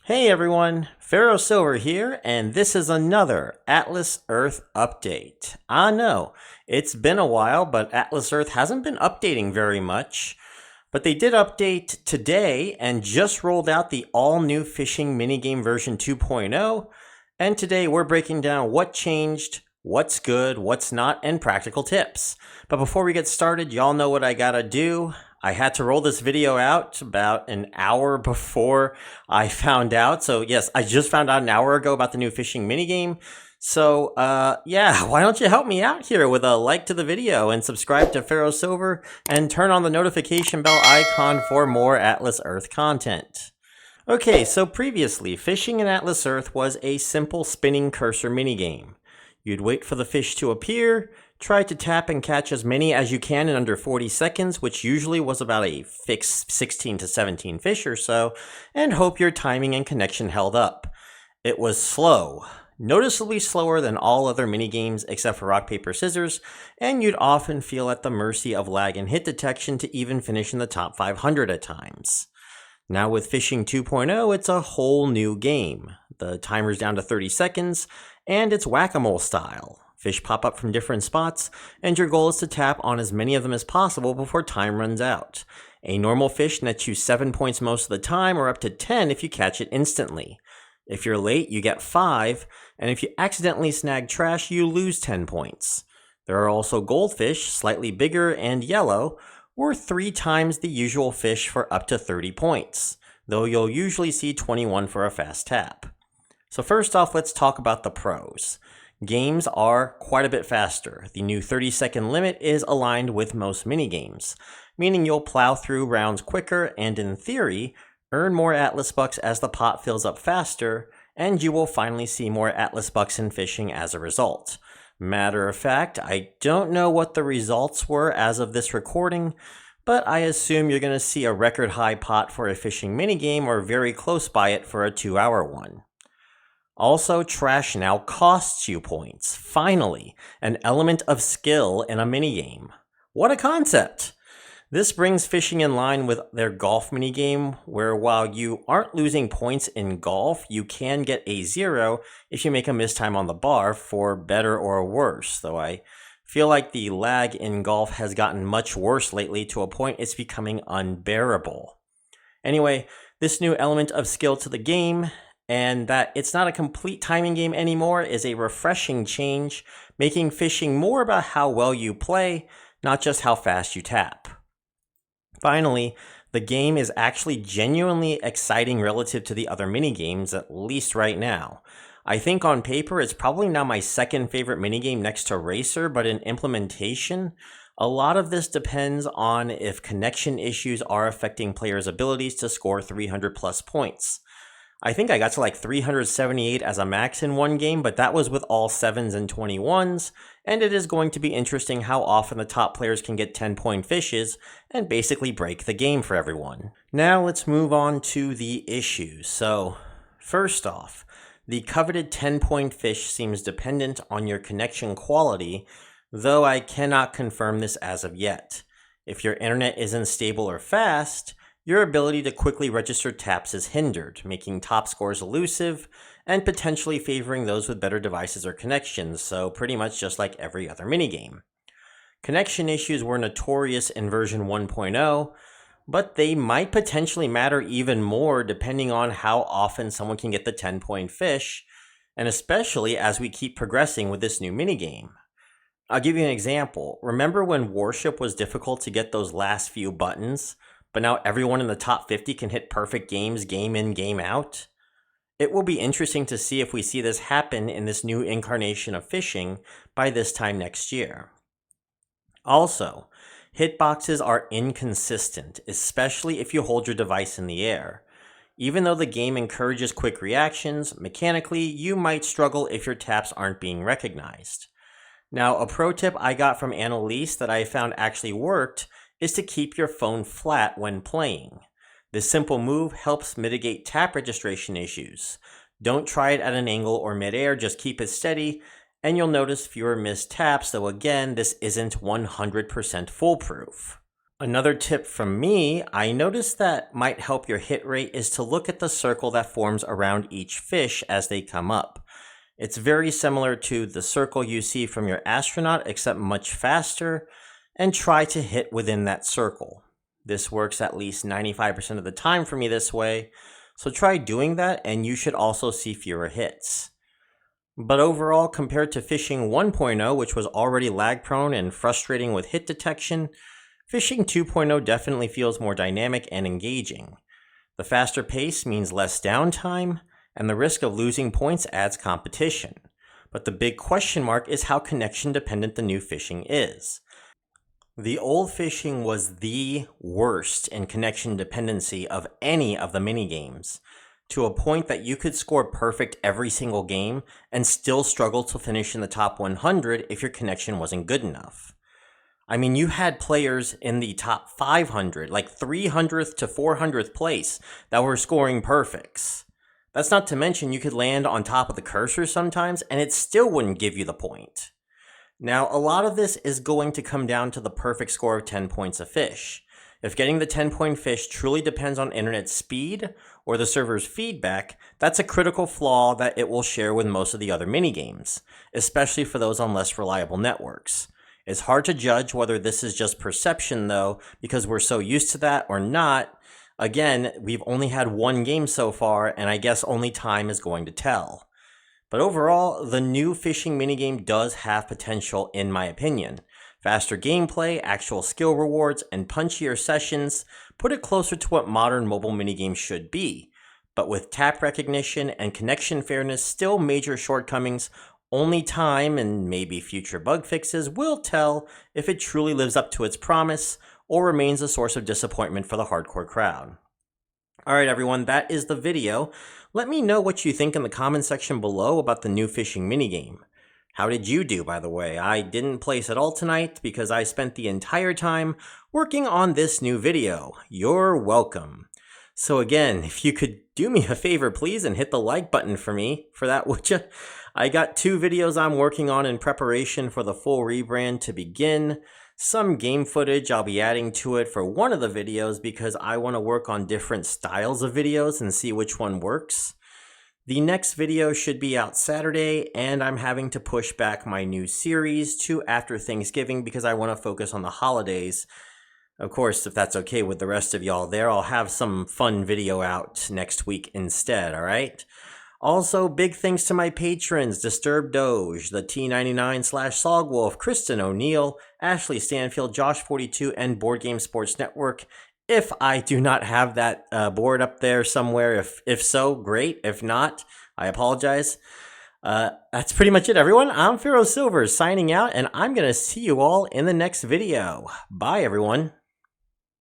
Hey everyone, Pharaoh Silver here, and this is another Atlas Earth update. I know, it's been a while, but Atlas Earth hasn't been updating very much. But they did update today and just rolled out the all-new fishing minigame version 2.0. And today we're breaking down what changed, what's good, what's not, and practical tips. But before we get started, y'all know what I gotta do. I had to roll this video out about an hour before I found out. So yes, I just found out an hour ago about the new fishing minigame. So yeah, why don't you help me out here with a like to the video and subscribe to Pharaoh Silver and turn on the notification bell icon for more Atlas Earth content. Okay, so previously, fishing in Atlas Earth was a simple spinning cursor minigame. You'd wait for the fish to appear, try to tap and catch as many as you can in under 40 seconds, which usually was about a fixed 16 to 17 fish or so, and hope your timing and connection held up. It was slow, noticeably slower than all other minigames except for rock, paper, scissors, and you'd often feel at the mercy of lag and hit detection to even finish in the top 500 at times. Now with Fishing 2.0, it's a whole new game. The timer's down to 30 seconds, and it's whack-a-mole style. Fish pop up from different spots, and your goal is to tap on as many of them as possible before time runs out. A normal fish nets you 7 points most of the time, or up to 10 if you catch it instantly. If you're late, you get 5, and if you accidentally snag trash, you lose 10 points. There are also goldfish, slightly bigger and yellow, or 3 times the usual fish for up to 30 points, though you'll usually see 21 for a fast tap. So first off, let's talk about the pros. Games are quite a bit faster. The new 30-second limit is aligned with most minigames, meaning you'll plow through rounds quicker and, in theory, earn more Atlas Bucks as the pot fills up faster, and you will finally see more Atlas Bucks in fishing as a result. Matter of fact, I don't know what the results were as of this recording, but I assume you're going to see a record high pot for a fishing minigame or very close by it for a 2-hour one. Also, trash now costs you points. Finally, an element of skill in a minigame. What a concept! This brings fishing in line with their golf minigame, where while you aren't losing points in golf, you can get a 0 if you make a mistime on the bar, for better or worse, though I feel like the lag in golf has gotten much worse lately to a point it's becoming unbearable. Anyway, this new element of skill to the game, and that it's not a complete timing game anymore, is a refreshing change, making fishing more about how well you play, not just how fast you tap. Finally, the game is actually genuinely exciting relative to the other minigames, at least right now. I think on paper it's probably now my second favorite minigame next to Racer, but in implementation, a lot of this depends on if connection issues are affecting players' abilities to score 300 plus points. I think I got to like 378 as a max in one game, but that was with all 7s and 21s, and it is going to be interesting how often the top players can get 10-point fishes and basically break the game for everyone. Now let's move on to the issues. So, first off, the coveted 10-point fish seems dependent on your connection quality, though I cannot confirm this as of yet. If your internet isn't stable or fast, your ability to quickly register taps is hindered, making top scores elusive and potentially favoring those with better devices or connections, so pretty much just like every other minigame. Connection issues were notorious in version 1.0, but they might potentially matter even more depending on how often someone can get the 10-point fish, and especially as we keep progressing with this new minigame. I'll give you an example. Remember when Warship was difficult to get those last few buttons? But now everyone in the top 50 can hit perfect games, game in, game out? It will be interesting to see if we see this happen in this new incarnation of fishing by this time next year. Also, hitboxes are inconsistent, especially if you hold your device in the air. Even though the game encourages quick reactions, mechanically, you might struggle if your taps aren't being recognized. Now, a pro tip I got from Annalise that I found actually worked is to keep your phone flat when playing. This simple move helps mitigate tap registration issues. Don't try it at an angle or midair, just keep it steady, and you'll notice fewer missed taps, though again, this isn't 100% foolproof. Another tip from me, I noticed that might help your hit rate is to look at the circle that forms around each fish as they come up. It's very similar to the circle you see from your astronaut, except much faster, and try to hit within that circle. This works at least 95% of the time for me this way, so try doing that and you should also see fewer hits. But overall, compared to fishing 1.0, which was already lag prone and frustrating with hit detection, fishing 2.0 definitely feels more dynamic and engaging. The faster pace means less downtime, and the risk of losing points adds competition. But the big question mark is how connection dependent the new fishing is. The old fishing was the worst in connection dependency of any of the minigames, to a point that you could score perfect every single game and still struggle to finish in the top 100 if your connection wasn't good enough. I mean, you had players in the top 500, like 300th to 400th place, that were scoring perfects. That's not to mention you could land on top of the cursor sometimes and it still wouldn't give you the point. Now, a lot of this is going to come down to the perfect score of 10 points a fish. If getting the 10-point fish truly depends on internet speed or the server's feedback, that's a critical flaw that it will share with most of the other minigames, especially for those on less reliable networks. It's hard to judge whether this is just perception though, because we're so used to that or not. Again, we've only had one game so far, and I guess only time is going to tell. But overall, the new fishing minigame does have potential in my opinion. Faster gameplay, actual skill rewards, and punchier sessions put it closer to what modern mobile minigames should be. But with tap recognition and connection fairness still major shortcomings, only time and maybe future bug fixes will tell if it truly lives up to its promise or remains a source of disappointment for the hardcore crowd. Alright everyone, that is the video. Let me know what you think in the comment section below about the new fishing minigame. How did you do, by the way? I didn't place at all tonight because I spent the entire time working on this new video. You're welcome. So again, if you could do me a favor please and hit the like button for me, for that would you? I got 2 videos I'm working on in preparation for the full rebrand to begin. Some game footage I'll be adding to it for one of the videos because I want to work on different styles of videos and see which one works. The next video should be out Saturday, and I'm having to push back my new series to after Thanksgiving because I want to focus on the holidays. Of course, if that's okay with the rest of y'all there, I'll have some fun video out next week instead, alright? Also, big thanks to my patrons, Disturbed Doge, the T99/Sogwolf, Kristen O'Neill, Ashley Stanfield, Josh42, and Board Game Sports Network. If I do not have that board up there somewhere, if so, great. If not, I apologize. That's pretty much it, everyone. I'm Pharaoh Silver signing out, and I'm going to see you all in the next video. Bye, everyone.